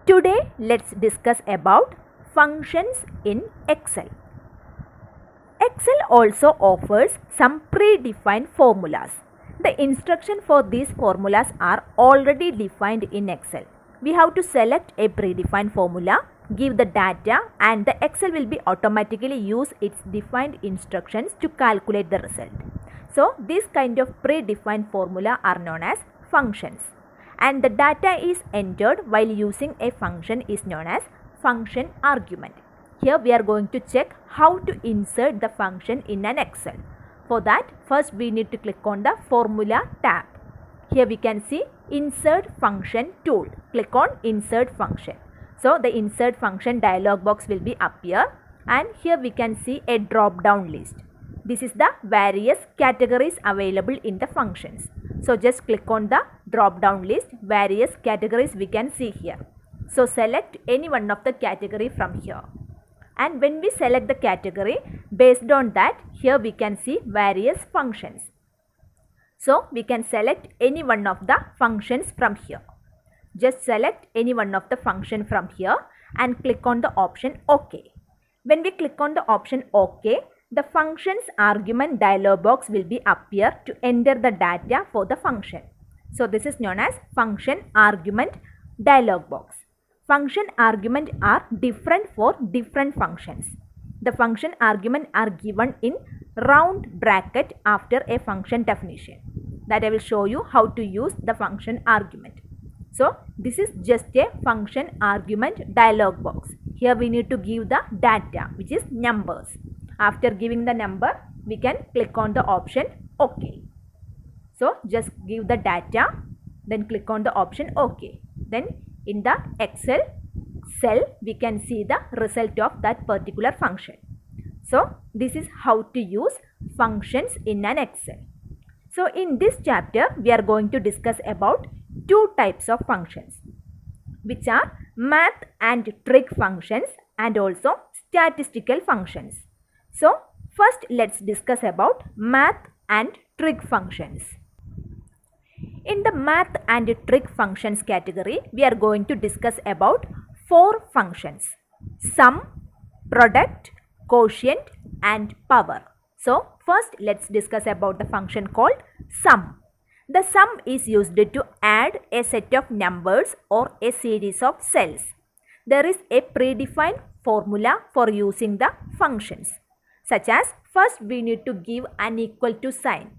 Today let's discuss about functions in Excel. Excel also offers some predefined formulas. The instruction for these formulas are already defined in Excel. We have to select a predefined formula, give the data, and the Excel will be automatically use its defined instructions to calculate the result. So this kind of predefined formula are known as functions, and the data is entered while using a function is known as function argument. Here we are going to check how to insert the function in an Excel. For that, first we need to click on the formula tab. Here we can see insert function tool. Click on insert function. So the insert function dialog box will be appear, and here we can see a drop down list. This is the various categories available in the functions. So just click on the drop down list, various categories we can see here. So select any one of the category from here. And when we select the category, based on that, here we can see various functions. So we can select any one of the functions from here. Just select any one of the function from here and click on the option OK. When we click on the option OK, the function's argument dialog box will be appear to enter the data for the function. So this is known as function argument dialog box. Function argument are different for different functions. The function argument are given in round bracket after a function definition. That I will show you how to use the function argument. So this is just a function argument dialog box. Here we need to give the data, which is numbers. After giving the number, we can click on the option OK. So just give the data, then click on the option OK. Then in the Excel cell, we can see the result of that particular function. So this is how to use functions in an Excel. So in this chapter, we are going to discuss about two types of functions, which are math and trig functions and also statistical functions. So first let's discuss about math and trig functions. In the math and trig functions category, we are going to discuss about four functions: sum, product, quotient and power. So first let's discuss about the function called sum. The sum is used to add a set of numbers or a series of cells. There is a predefined formula for using the functions, such as first we need to give an equal to sign.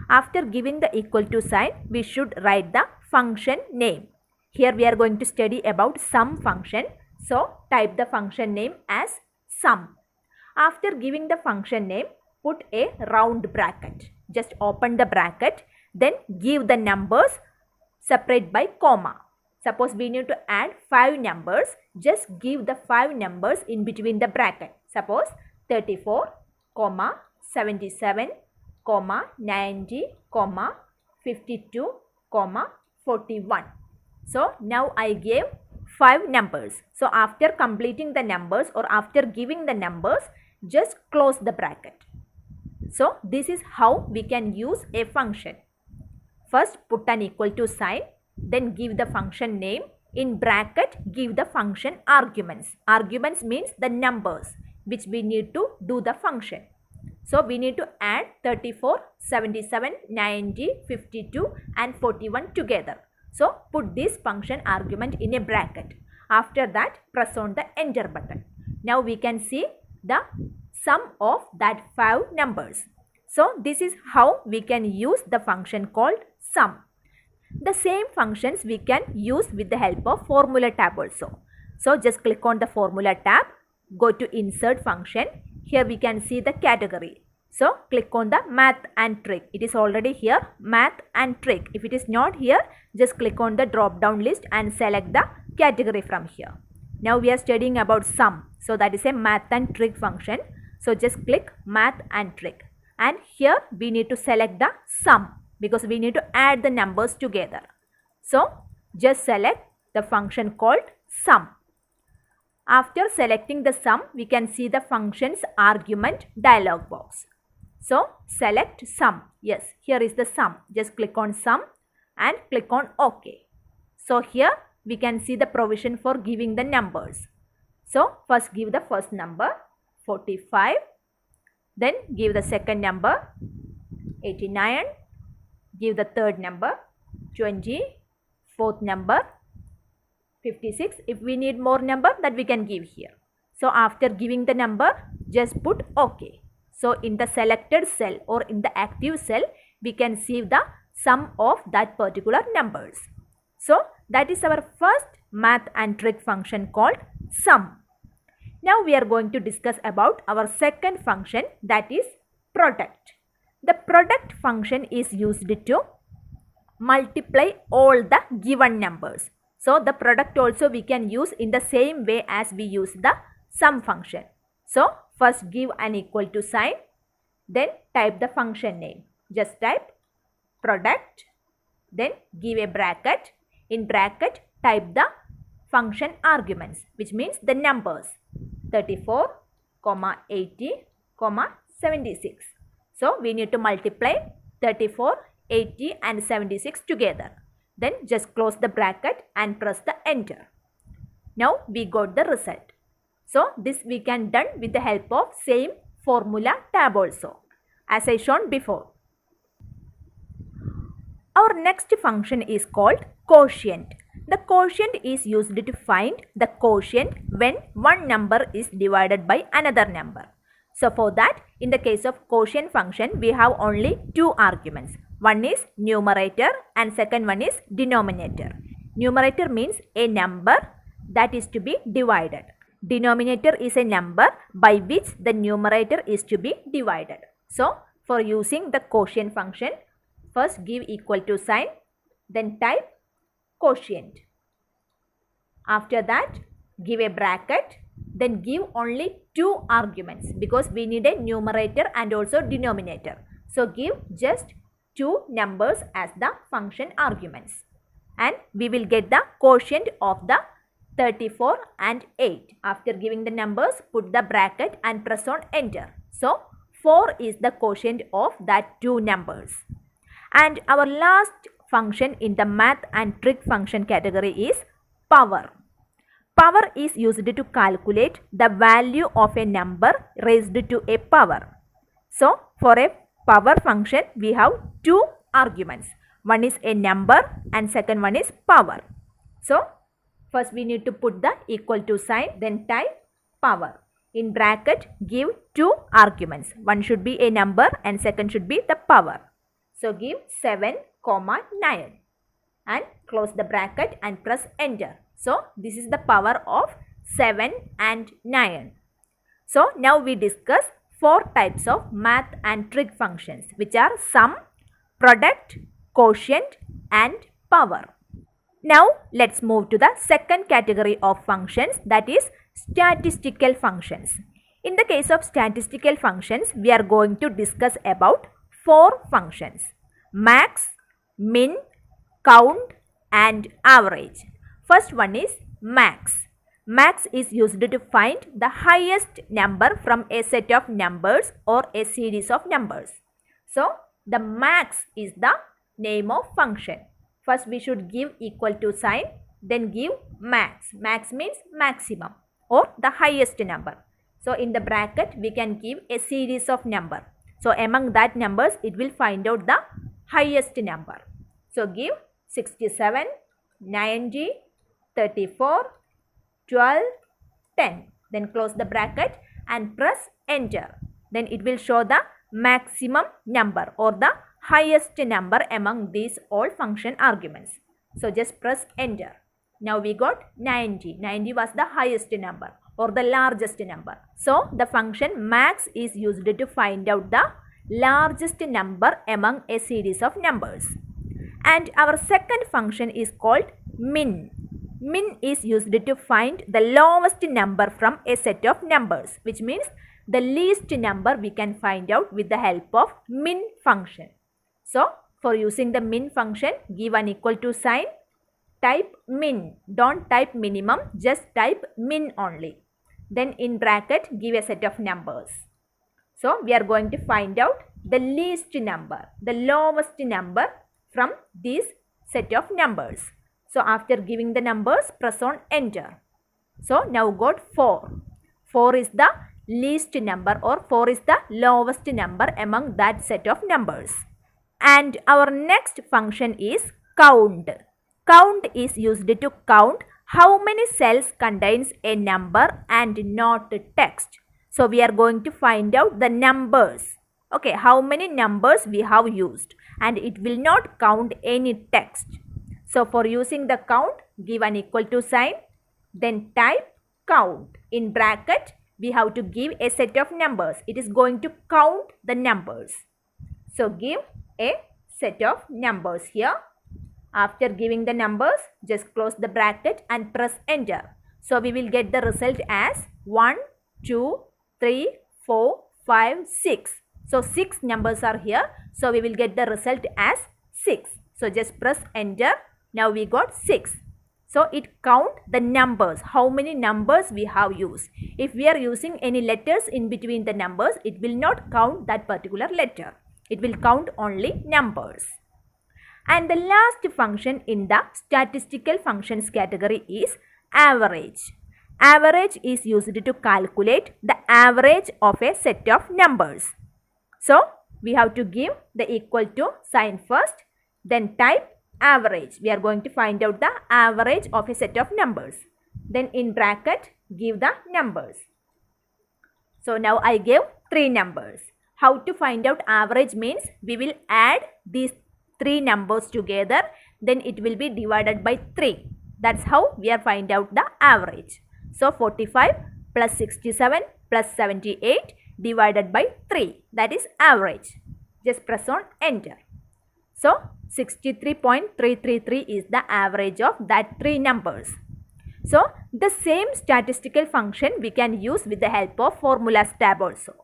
After giving the equal to sign, we should write the function name. Here we are going to study about sum function. So type the function name as sum. After giving the function name, put a round bracket. Just open the bracket, then give the numbers separate by comma. Suppose we need to add 5 numbers, just give the 5 numbers in between the bracket. Suppose 34, 77, 90, 52, 41. So now I gave 5 numbers. So after completing the numbers or after giving the numbers, just close the bracket. So this is how we can use a function. First put an equal to sign, then give the function name. In bracket, give the function arguments. Arguments means the numbers which we need to do the function. So we need to add 34, 77, 90, 52 and 41 together. So put this function argument in a bracket. After that, press on the enter button. Now we can see the sum of that 5 numbers. So this is how we can use the function called sum. The same functions we can use with the help of formula tab also. So just click on the formula tab, go to insert function. Here we can see the category. So click on the math and trig. It is already here, math and trig. If it is not here, just click on the drop down list and select the category from here. Now we are studying about sum. So that is a math and trig function. So just click math and trig. And here we need to select the sum because we need to add the numbers together. So just select the function called sum. After selecting the sum, we can see the function's argument dialog box. So select sum. Yes, here is the sum. Just click on sum and click on OK. So here we can see the provision for giving the numbers. So first give the first number 45, then give the second number 89, give the third number 20, fourth number 56. If we need more number, that we can give here. So after giving the number, just put OK. So in the selected cell or in the active cell, we can see the sum of that particular numbers. So that is our first math and trig function called sum. Now we are going to discuss about our second function, that is product. The product function is used to multiply all the given numbers. So the product also we can use in the same way as we use the sum function. So first give an equal to sign, then type the function name. Just type product, then give a bracket. In bracket type the function arguments, which means the numbers 34, 80, 76. So we need to multiply 34, 80 and 76 together. Then just close the bracket and press the enter. Now we got the result. So this we can done with the help of same formula tab also, as I shown before. Our next function is called quotient. The quotient is used to find the quotient when one number is divided by another number. So for that, in the case of quotient function, we have only two arguments. One is numerator and second one is denominator. Numerator means a number that is to be divided. Denominator is a number by which the numerator is to be divided. So for using the quotient function, first give equal to sign, then type quotient. After that, give a bracket, then give only two arguments because we need a numerator and also denominator. So give just two numbers as the function arguments. And we will get the quotient of the 34 and 8. After giving the numbers, put the bracket and press on enter. So 4 is the quotient of that two numbers. And our last function in the math and trig function category is power. Power is used to calculate the value of a number raised to a power. So for a power function, we have two arguments. One is a number and second one is power. So first we need to put the equal to sign, then type power. In bracket, give two arguments. One should be a number and second should be the power. So give 7, 9 and close the bracket and press enter. So this is the power of 7 and 9. So now we discuss four types of math and trig functions, which are sum, product, quotient and power. Now let's move to the second category of functions, that is statistical functions. In the case of statistical functions, we are going to discuss about four functions: max, min, count and average. First one is max. Max is used to find the highest number from a set of numbers or a series of numbers. So the max is the name of function. First we should give equal to sign, then give max. Max means maximum or the highest number. So in the bracket we can give a series of number. So among that numbers it will find out the highest number. So give 67, 90, 34, 12, 10. Then close the bracket and press enter. Then it will show the maximum number or the highest number among these all function arguments. So just press enter. Now we got 90. 90 was the highest number or the largest number. So the function max is used to find out the largest number among a series of numbers. And our second function is called min. Min is used to find the lowest number from a set of numbers, which means the least number we can find out with the help of min function. So for using the min function, give an equal to sign, type min. Don't type minimum, just type min only. Then in bracket, give a set of numbers. So we are going to find out the least number, the lowest number from this set of numbers. So after giving the numbers, press on enter. So now got 4. 4 is the least number, or 4 is the lowest number among that set of numbers. And our next function is count. Count is used to count how many cells contains a number and not text. So we are going to find out the numbers. Okay, how many numbers we have used, and it will not count any text. So for using the count, give an equal to sign, then type count. In bracket, we have to give a set of numbers. It is going to count the numbers. So give a set of numbers here. After giving the numbers, just close the bracket and press enter. So we will get the result as 1, 2, 3, 4, 5, 6. So 6 numbers are here. So we will get the result as 6. So just press enter. Now we got 6. So it count the numbers, how many numbers we have used. If we are using any letters in between the numbers, it will not count that particular letter. It will count only numbers. And the last function in the statistical functions category is average. Average is used to calculate the average of a set of numbers. So we have to give the equal to sign first, then type average. We are going to find out the average of a set of numbers. Then in bracket, give the numbers. So now I gave 3 numbers. How to find out average means we will add these 3 numbers together, then it will be divided by 3. That's how we are find out the average. So 45 plus 67 plus 78 divided by 3. That is average. Just press on enter. So 63.333 is the average of that 3 numbers. So the same statistical function we can use with the help of formulas tab also.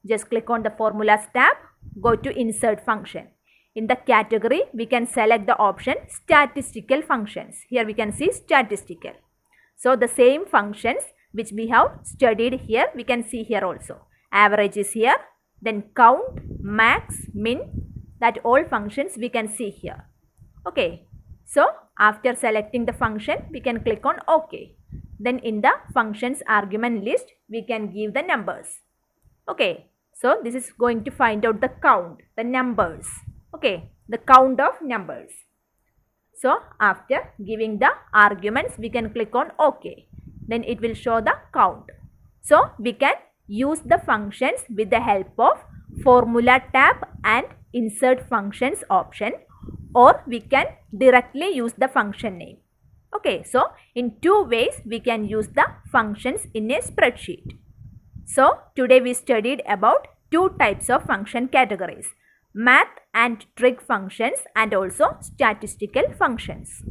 Just click on the formulas tab, go to insert function. In the category, we can select the option statistical functions. Here we can see statistical. So the same functions which we have studied here, we can see here also. Average is here, then count, max, min, that all functions we can see here. Okay. So after selecting the function, we can click on OK. Then in the functions argument list, we can give the numbers. Okay. So this is going to find out the count, the numbers. Okay, the count of numbers. So after giving the arguments, we can click on OK. Then it will show the count. So we can use the functions with the help of formula tab and insert functions option, or we can directly use the function name. Okay, so in 2 ways we can use the functions in a spreadsheet. So today we studied about 2 types of function categories: math and trig functions and also statistical functions.